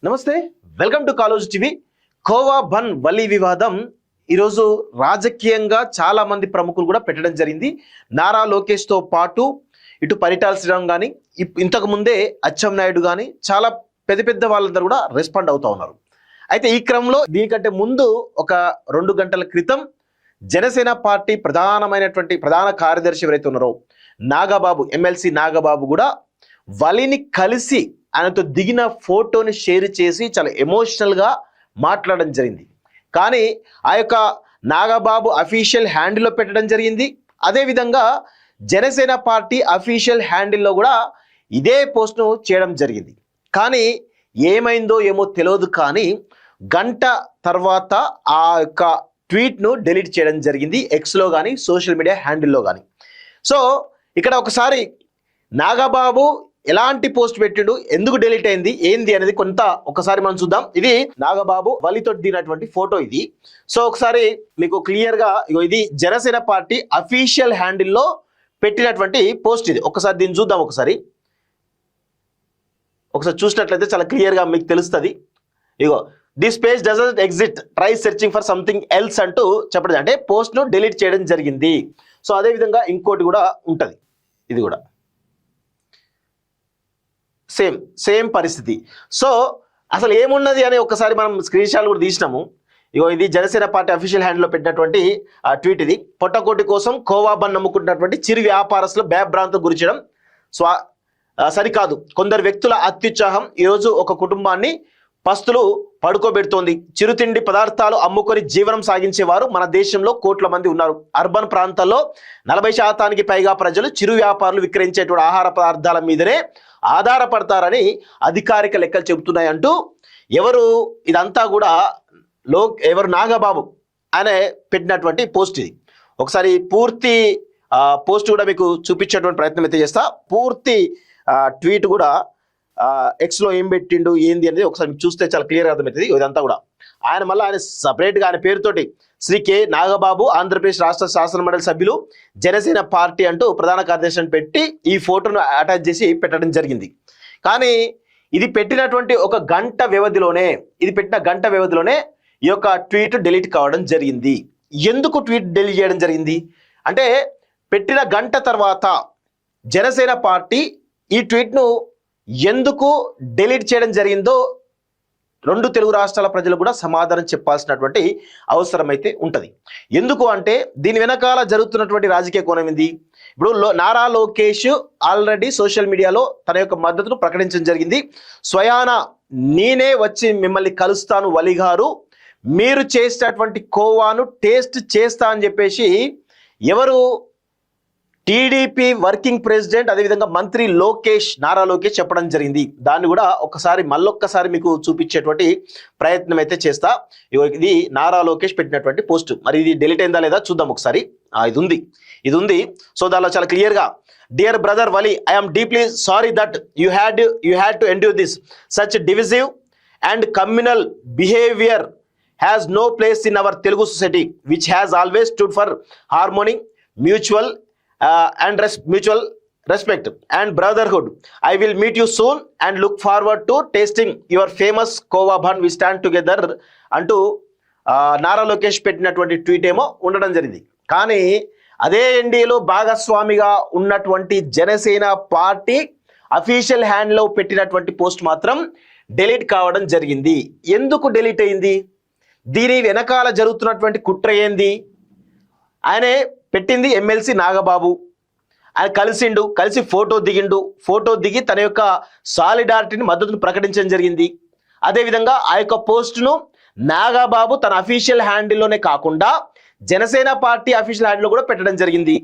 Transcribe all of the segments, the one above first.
నమస్తే, welcome to Kaloji TV. కోవా బన్ వలి వివాదం ఈరోజు రాజకీయంగా చాలా మంది ప్రముఖులు కూడా పెట్టడం జరిగింది. నారా లోకేష్ తో పాటు ఇటు పరిటాల శ్రీరామ్ కానీ ఇంతకు ముందే అచ్చెన్నాయుడు కానీ చాలా పెద్ద పెద్ద వాళ్ళందరూ కూడా రెస్పాండ్ అవుతా ఉన్నారు. అయితే ఈ క్రమంలో దీనికంటే ముందు ఒక 2 గంటల క్రితం జనసేన పార్టీ ప్రధాన కార్యదర్శి ఎవరైతే ఉన్నారో నాగబాబు, ఎమ్మెల్సీ నాగబాబు కూడా వలిని కలిసి ఆయనతో దిగిన ఫోటోని షేర్ చేసి చాలా ఎమోషనల్గా మాట్లాడడం జరిగింది. కానీ ఆ యొక్క నాగబాబు అఫీషియల్ హ్యాండిల్లో పెట్టడం జరిగింది. అదేవిధంగా జనసేన పార్టీ అఫీషియల్ హ్యాండిల్లో కూడా ఇదే పోస్ట్ను చేయడం జరిగింది. కానీ ఏమైందో ఏమో తెలియదు, కానీ గంట తర్వాత ఆ యొక్క ట్వీట్ను డిలీట్ చేయడం జరిగింది, ఎక్స్లో కానీ సోషల్ మీడియా హ్యాండిల్లో కానీ. సో ఇక్కడ ఒకసారి నాగబాబు ఎలాంటి పోస్ట్ పెట్టిండు, ఎందుకు డిలీట్ అయింది, ఏంది అనేది ఒకసారి మనం చూద్దాం. ఇది నాగబాబు వలితో దిగినటువంటి ఫోటో ఇది. సో ఒకసారి మీకు క్లియర్ గా ఇది జనసేన పార్టీ అఫీషియల్ హ్యాండిల్లో పెట్టినటువంటి పోస్ట్ ఇది. ఒకసారి దీన్ని చూద్దాం. ఒకసారి చూసినట్లయితే చాలా క్లియర్ గా మీకు తెలుస్తుంది. This page doesn't exit, try searching for something else అంటూ చెప్పడం, అంటే పోస్ట్ ను డిలీట్ చేయడం జరిగింది. సో అదే విధంగా ఇంకోటి కూడా ఉంటది, ఇది కూడా సేమ్ పరిస్థితి. సో అసలు ఏమున్నది అని ఒకసారి మనం స్క్రీన్ షాట్ కూడా తీసినాము. ఇది జనసేన పార్టీ అఫీషియల్ హ్యాండిల్లో పెట్టినటువంటి ట్వీట్ ఇది. పొట్టకోటి కోసం కోవా బన్ నమ్ముకుంటున్నటువంటి చిరు వ్యాపారస్తులు భయభ్రాంతికి గురిచడం సరికాదు. కొందరు వ్యక్తుల అత్యుత్సాహం ఈరోజు ఒక కుటుంబాన్ని పస్తులు పడుకోబెడుతోంది. చిరుతిండి పదార్థాలు అమ్ముకొని జీవనం సాగించేవారు మన దేశంలో కోట్ల మంది ఉన్నారు. అర్బన్ ప్రాంతాల్లో 40% పైగా ప్రజలు చిరు వ్యాపారులు విక్రయించేటువంటి ఆహార పదార్థాల మీదనే ఆధారపడతారని అధికారిక లెక్కలు చెబుతున్నాయి అంటూ ఇదంతా కూడా నాగబాబు అనే పెట్టినటువంటి పోస్ట్ ఇది. ఒకసారి పూర్తి పోస్ట్ కూడా మీకు చూపించేటువంటి ప్రయత్నం అయితే చేస్తా. పూర్తి ట్వీట్ కూడా ఎక్స్లో ఏం పెట్టిండు ఏంది అనేది ఒకసారి చూస్తే చాలా క్లియర్గా అర్థమవుతుంది. ఇదంతా కూడా ఆయన సపరేట్గా ఆయన పేరుతోటి శ్రీ కె నాగబాబు, ఆంధ్రప్రదేశ్ రాష్ట్ర శాసనమండలి సభ్యులు, జనసేన పార్టీ అంటూ ప్రధాన కార్యదర్శిని పెట్టి ఈ ఫోటోను అటాచ్ చేసి పెట్టడం జరిగింది. కానీ ఇది పెట్టినటువంటి గంట వ్యవధిలోనే ఈ యొక్క ట్వీట్ డిలీట్ కావడం జరిగింది. ఎందుకు ట్వీట్ డిలీట్ చేయడం జరిగింది అంటే, పెట్టిన గంట తర్వాత జనసేన పార్టీ ఈ ట్వీట్ను ఎందుకు డిలీట్ చేయడం జరిగిందో 2 తెలుగు రాష్ట్రాల ప్రజలు కూడా సమాధానం చెప్పాల్సినటువంటి అవసరం అయితే ఉంటుంది. ఎందుకు అంటే దీని వెనకాల జరుగుతున్నటువంటి రాజకీయ కోణం ఏంది? ఇప్పుడు నారా లోకేష్ ఆల్రెడీ సోషల్ మీడియాలో తన యొక్క మద్దతును ప్రకటించడం జరిగింది. స్వయాన నేనే వచ్చి మిమ్మల్ని కలుస్తాను వలి గారు, మీరు చేసేటటువంటి కోవాను టేస్ట్ చేస్తా అని చెప్పేసి టీడీపీ వర్కింగ్ ప్రెసిడెంట్ అదేవిధంగా మంత్రి నారా లోకేష్ చెప్పడం జరిగింది. దాన్ని కూడా మళ్ళొక్కసారి మీకు చూపించేటువంటి ప్రయత్నం అయితే చేస్తా. ఇది నారా లోకేష్ పెట్టినటువంటి పోస్ట్. మరి ఇది డిలీట్ అయిందా లేదా చూద్దాం ఒకసారి. ఇది ఉంది. సో దానిలో చాలా క్లియర్ గా, dear brother Wali, I am deeply sorry that you had to endure this such divisive and communal behaviour has no place in our Telugu society which has always stood for harmony, mutual respect and brotherhood. I will meet you soon and look forward to tasting your famous Kova bun. We stand together అంటూ నారా లోకేష్ పెట్టినటువంటి tweet ఏమో ఉండడం జరిగింది. కానీ అదే ఎన్డీఏలో భాగస్వామిగా ఉన్నటువంటి జనసేన పార్టీ అఫీషియల్ హ్యాండ్లో పెట్టినటువంటి పోస్ట్ మాత్రం డిలీట్ కావడం జరిగింది. ఎందుకు డిలీట్ అయింది? దీని వెనకాల జరుగుతున్నటువంటి కుట్ర ఏంది? ఆయనే పెట్టింది ఎమ్మెల్సీ నాగబాబు. ఆయన కలిసి ఫోటో దిగి తన యొక్క సాలిడారిటీని, మద్దతును ప్రకటించడం జరిగింది. అదేవిధంగా ఆ యొక్క పోస్టును నాగబాబు తన అఫీషియల్ హ్యాండిల్లోనే కాకుండా జనసేన పార్టీ అఫీషియల్ హ్యాండిల్లో కూడా పెట్టడం జరిగింది.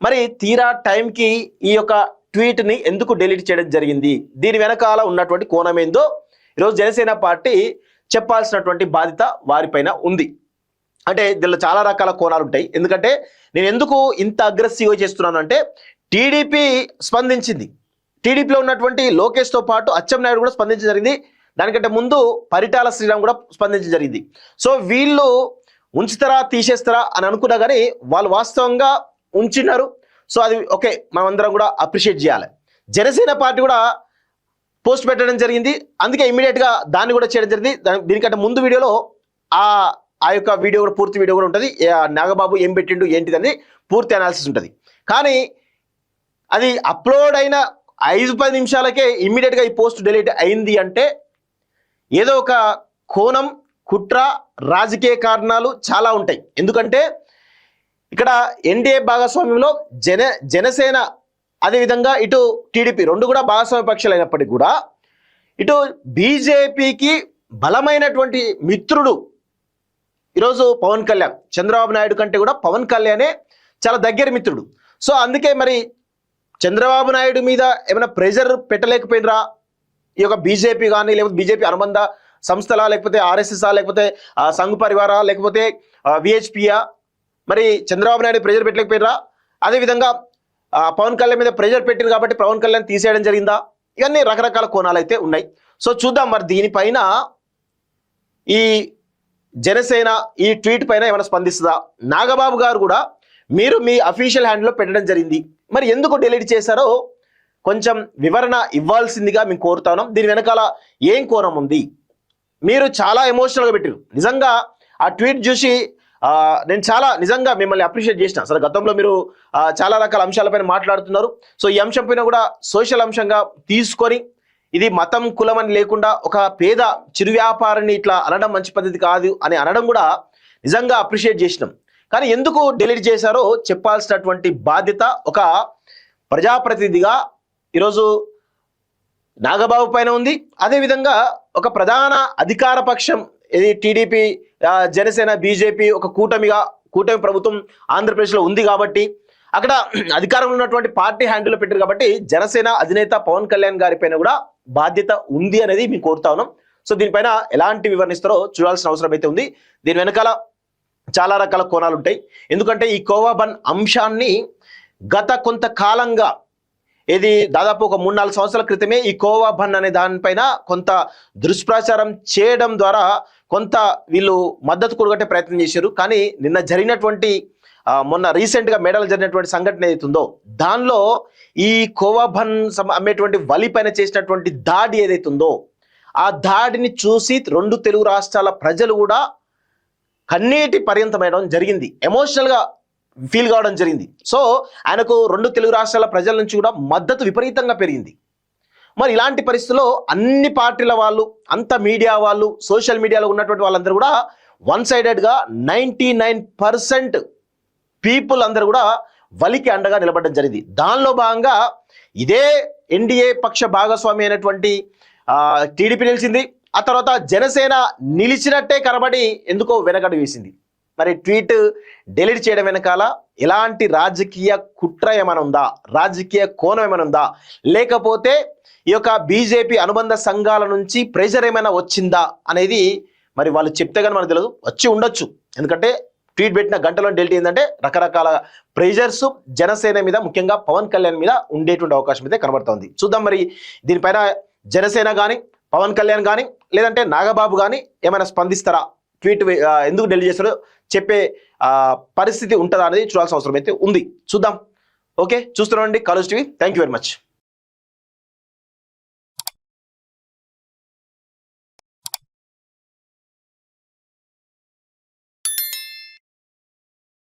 మరి తీరా టైంకి ఈ యొక్క ట్వీట్ని ఎందుకు డిలీట్ చేయడం జరిగింది? దీని వెనకాల ఉన్నటువంటి కోణం ఏందో ఈరోజు జనసేన పార్టీ చెప్పాల్సినటువంటి బాధ్యత వారిపైన ఉంది. అంటే దీనిలో చాలా రకాల కోణాలు ఉంటాయి. ఎందుకంటే నేను ఎందుకు ఇంత అగ్రెసివ్గా చేస్తున్నాను అంటే, టీడీపీ స్పందించింది. టీడీపీలో ఉన్నటువంటి లోకేష్తో పాటు అచ్చెన్నాయుడు కూడా స్పందించడం జరిగింది. దానికంటే ముందు పరిటాల శ్రీరామ్ కూడా స్పందించడం జరిగింది. సో వీళ్ళు ఉంచుతారా తీసేస్తారా అని అనుకున్నా కానీ వాళ్ళు వాస్తవంగా ఉంచినారు. సో అది ఓకే, మనమందరం కూడా అప్రిషియేట్ చేయాలి. జనసేన పార్టీ కూడా పోస్ట్ పెట్టడం జరిగింది. అందుకే ఇమీడియట్గా దాన్ని కూడా చేయడం జరిగింది. దీనికంటే ముందు వీడియోలో ఆ యొక్క వీడియో కూడా, పూర్తి వీడియో కూడా ఉంటుంది. నాగబాబు ఏం పెట్టిండు ఏంటిదని పూర్తి అనాలిసిస్ ఉంటుంది. కానీ అది అప్లోడ్ అయిన 5-10 నిమిషాలకే ఇమ్మీడియట్గా ఈ పోస్ట్ డిలీట్ అయింది అంటే ఏదో ఒక కోణం, కుట్ర, రాజకీయ కారణాలు చాలా ఉంటాయి. ఎందుకంటే ఇక్కడ ఎన్డీఏ భాగస్వామ్యంలో జనసేన అదేవిధంగా ఇటు టీడీపీ రెండు కూడా భాగస్వామ్య పక్షాలు అయినప్పటికీ కూడా ఇటు బీజేపీకి బలమైనటువంటి మిత్రుడు ఈరోజు పవన్ కళ్యాణ్. చంద్రబాబు నాయుడు కంటే కూడా పవన్ కళ్యాణే చాలా దగ్గర మిత్రుడు. సో అందుకే మరి చంద్రబాబు నాయుడు మీద ఏమైనా ప్రెషర్ పెట్టలేకపోయినరా ఈ యొక్క బీజేపీ కానీ, లేకపోతే బీజేపీ అనుబంధ సంస్థలా, లేకపోతే ఆర్ఎస్ఎస్ఆ, లేకపోతే సంఘ్ పరివారా, లేకపోతే విహెచ్పియా, మరి చంద్రబాబు నాయుడు ప్రెషర్ పెట్టలేకపోయినరా? అదేవిధంగా పవన్ కళ్యాణ్ మీద ప్రెషర్ పెట్టింది కాబట్టి పవన్ కళ్యాణ్ తీసేయడం జరిగిందా? ఇవన్నీ రకరకాల కోణాలు అయితే ఉన్నాయి. సో చూద్దాం మరి దీనిపైన ఈ జనసేన ఈ ట్వీట్ పైన ఏమైనా స్పందిస్తుందా? నాగబాబు గారు కూడా మీరు మీ అఫీషియల్ హ్యాండ్లో పెట్టడం జరిగింది, మరి ఎందుకు డిలీట్ చేశారో కొంచెం వివరణ ఇవ్వాల్సిందిగా మేము కోరుతాను. దీని వెనకాల ఏం కోణం ఉంది? మీరు చాలా ఎమోషనల్గా పెట్టారు. నిజంగా ఆ ట్వీట్ చూసి నేను చాలా నిజంగా మిమ్మల్ని అప్రిషియేట్ చేసిన. అసలు గతంలో మీరు చాలా రకాల అంశాలపైన మాట్లాడుతున్నారు. సో ఈ అంశం పైన కూడా సోషల్ అంశంగా తీసుకొని ఇది మతం, కులం అని లేకుండా ఒక పేద చిరు వ్యాపారిని ఇట్లా అనడం మంచి పద్ధతి కాదు అని అనడం కూడా నిజంగా అప్రిషియేట్ చేసినాం. కానీ ఎందుకు డిలీట్ చేశారో చెప్పాల్సినటువంటి బాధ్యత ఒక ప్రజాప్రతినిధిగా ఈరోజు నాగబాబు పైన ఉంది. అదేవిధంగా ఒక ప్రధాన అధికార పక్షం ఇది టీడీపీ, జనసేన, బీజేపీ ఒక కూటమి ప్రభుత్వం ఆంధ్రప్రదేశ్లో ఉంది కాబట్టి అక్కడ అధికారంలో ఉన్నటువంటి పార్టీ హ్యాండిల్లో పెట్టారు కాబట్టి జనసేన అధినేత పవన్ కళ్యాణ్ గారి పైన కూడా బాధ్యత ఉంది అనేది మేము కోరుతా ఉన్నాం. సో దీనిపైన ఎలాంటి వివరణిస్తారో చూడాల్సిన అవసరం అయితే ఉంది. దీని వెనకాల చాలా రకాల కోణాలు ఉంటాయి. ఎందుకంటే ఈ కోవా బన్ అంశాన్ని గత కొంతకాలంగా ఇది దాదాపు ఒక 3-4 సంవత్సరాల క్రితమే ఈ కోవా బన్ అనే దానిపైన కొంత దుష్ప్రచారం చేయడం ద్వారా కొంత వీళ్ళు మద్దతు కూడగట్టే ప్రయత్నం చేశారు. కానీ నిన్న జరిగినటువంటి మొన్న రీసెంట్గా మేడలు జరిగినటువంటి సంఘటన ఏదైతుందో దానిలో ఈ కోవా బన్ అమ్మేటువంటి వలి పైన చేసినటువంటి దాడి ఏదైతుందో ఆ దాడిని చూసి 2 తెలుగు రాష్ట్రాల ప్రజలు కూడా కన్నీటి పర్యంతమయడం జరిగింది, ఎమోషనల్గా ఫీల్ కావడం జరిగింది. సో ఆయనకు 2 తెలుగు రాష్ట్రాల ప్రజల నుంచి కూడా మద్దతు విపరీతంగా పెరిగింది. మరి ఇలాంటి పరిస్థితుల్లో అన్ని పార్టీల వాళ్ళు, అంత మీడియా వాళ్ళు, సోషల్ మీడియాలో ఉన్నటువంటి వాళ్ళందరూ కూడా వన్ సైడెడ్గా 99% పీపుల్ అందరూ కూడా వలికి అండగా నిలబడడం జరిగింది. దానిలో భాగంగా ఇదే ఎన్డీఏ పక్ష భాగస్వామి అయినటువంటి టీడీపీ నిలిచింది. ఆ తర్వాత జనసేన నిలిచినట్టే కనబడి ఎందుకో వెనకడు వేసింది. మరి ట్వీట్ డిలీట్ చేయడం వెనకాల ఎలాంటి రాజకీయ కుట్ర ఏమైనా ఉందా, రాజకీయ కోణం ఏమైనా ఉందా, లేకపోతే ఈ యొక్క బీజేపీ అనుబంధ సంఘాల నుంచి ప్రెషర్ ఏమైనా వచ్చిందా అనేది మరి వాళ్ళు చెప్తే కానీ మనకు తెలియదు. వచ్చి ఉండొచ్చు, ఎందుకంటే ట్వీట్ పెట్టిన గంటలో డిలీట్ ఏంటంటే రకరకాల ప్రెషర్స్ జనసేన మీద, ముఖ్యంగా పవన్ కళ్యాణ్ మీద ఉండేటువంటి అవకాశం అయితే కనబడుతుంది. చూద్దాం మరి దీనిపైన జనసేన కానీ, పవన్ కళ్యాణ్ కానీ, లేదంటే నాగబాబు కానీ ఏమైనా స్పందిస్తారా, ట్వీట్ ఎందుకు డిలీట్ చేస్తారో చెప్పే పరిస్థితి ఉంటుందా అనేది చూడాల్సిన అవసరం అయితే ఉంది. చూద్దాం. ఓకే, చూస్తున్నామండి college TV. Thank you very much.